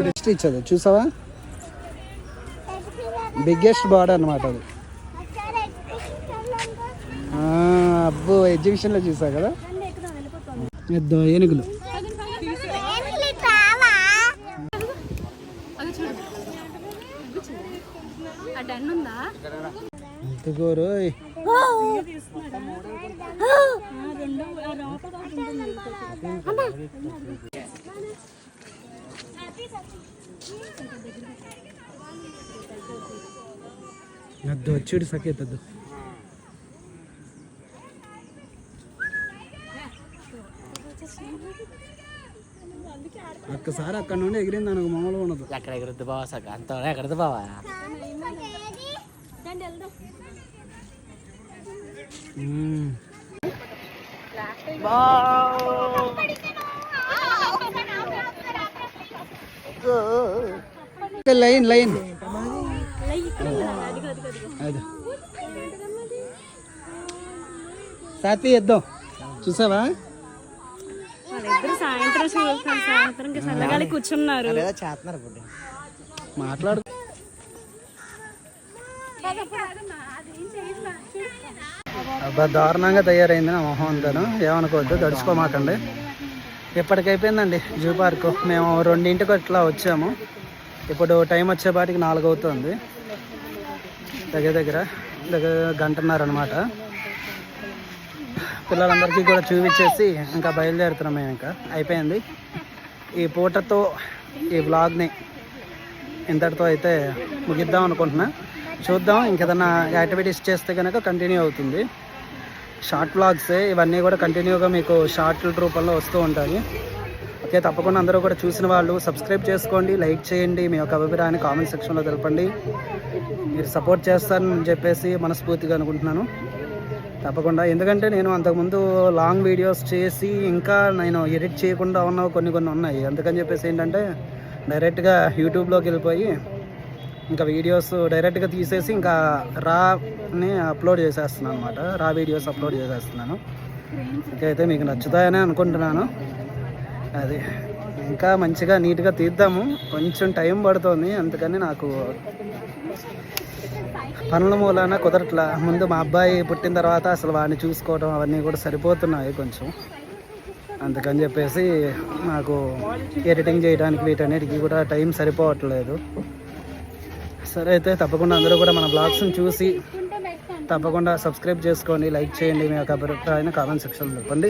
Next ఇచ్చది చూసావా, biggest border అనమాట అది. అబ్బో ఎగ్జిబిషన్లో చూసా కదా ఏనుగులు. ఇంతగోరు అద్దు వచ్చాడు సకేతద్దు. ఒక్కసారి అక్కడ నుండి ఎగిరింది అనుకో మామూలుగా ఉండదు. అక్కడ ఎగురుద్దు బావా, సగ అంత ఎగరదు బావా. లైన్ లైన్ సాతి ఎద్దాం చూసావా. సాయంత్రం చల్లగాలి కూర్చున్నారు, మాట్లాడు. అబ్బా దారుణంగా తయారైంది నా మొహం అంతాను, ఏమనుకోవద్దు, తడుచుకోమాకండి. ఇప్పటికైపోయిందండి జూ పార్కు. మేము 2ంటికి అట్లా వచ్చాము, ఇప్పుడు టైం వచ్చేపాటికి 4 అవుతుంది. దగ్గర గంటన్నర అనమాట. పిల్లలందరికీ కూడా చూపించేసి ఇంకా బయలుదేరుతున్నాం మేము. ఇంకా అయిపోయింది ఈ పూటతో ఈ వ్లాగ్ని, ఇంతటితో అయితే ముగిద్దాం అనుకుంటున్నా. చూద్దాం ఇంకేదన్నా యాక్టివిటీస్ చేస్తే కనుక కంటిన్యూ అవుతుంది. షార్ట్ వ్లాగ్సే ఇవన్నీ కూడా కంటిన్యూగా మీకు షార్ట్ల రూపంలో వస్తూ ఉంటాయి. ఓకే, తప్పకుండా అందరూ కూడా చూసిన వాళ్ళు సబ్స్క్రైబ్ చేసుకోండి, లైక్ చేయండి, మీ యొక్క అభిప్రాయాన్ని కామెంట్ సెక్షన్లో తెలపండి. మీరు సపోర్ట్ చేస్తారని చెప్పేసి మనస్ఫూర్తిగా అనుకుంటున్నాను. తప్పకుండా, ఎందుకంటే నేను అంతకుముందు లాంగ్ వీడియోస్ చేసి ఇంకా నేను ఎడిట్ చేయకుండా ఉన్న కొన్ని ఉన్నాయి. అందుకని చెప్పేసి ఏంటంటే డైరెక్ట్గా యూట్యూబ్లోకి వెళ్ళిపోయి ఇంకా వీడియోస్ డైరెక్ట్గా తీసేసి ఇంకా రాని అప్లోడ్ చేసేస్తున్నాను అనమాట. రా వీడియోస్ అప్లోడ్ చేసేస్తున్నాను. ఇంకైతే మీకు నచ్చుతాయని అనుకుంటున్నాను. అది ఇంకా మంచిగా నీట్గా తీద్దాము, కొంచెం టైం పడుతుంది. అందుకని నాకు పనుల మూలాన కుదరట్లా. ముందు మా అబ్బాయి పుట్టిన తర్వాత అసలు వాడిని చూసుకోవడం అవన్నీ కూడా సరిపోతున్నాయి కొంచెం. అందుకని చెప్పేసి నాకు ఎడిటింగ్ చేయడానికి వీటన్నిటికీ కూడా టైం సరిపోవట్లేదు. సరే అయితే తప్పకుండా అందరూ కూడా మన బ్లాగ్స్ని చూసి తప్పకుండా సబ్స్క్రైబ్ చేసుకోండి, లైక్ చేయండి, మీ యొక్క అభిప్రాయాన్ని కామెంట్ సెక్షన్లో చెప్పండి.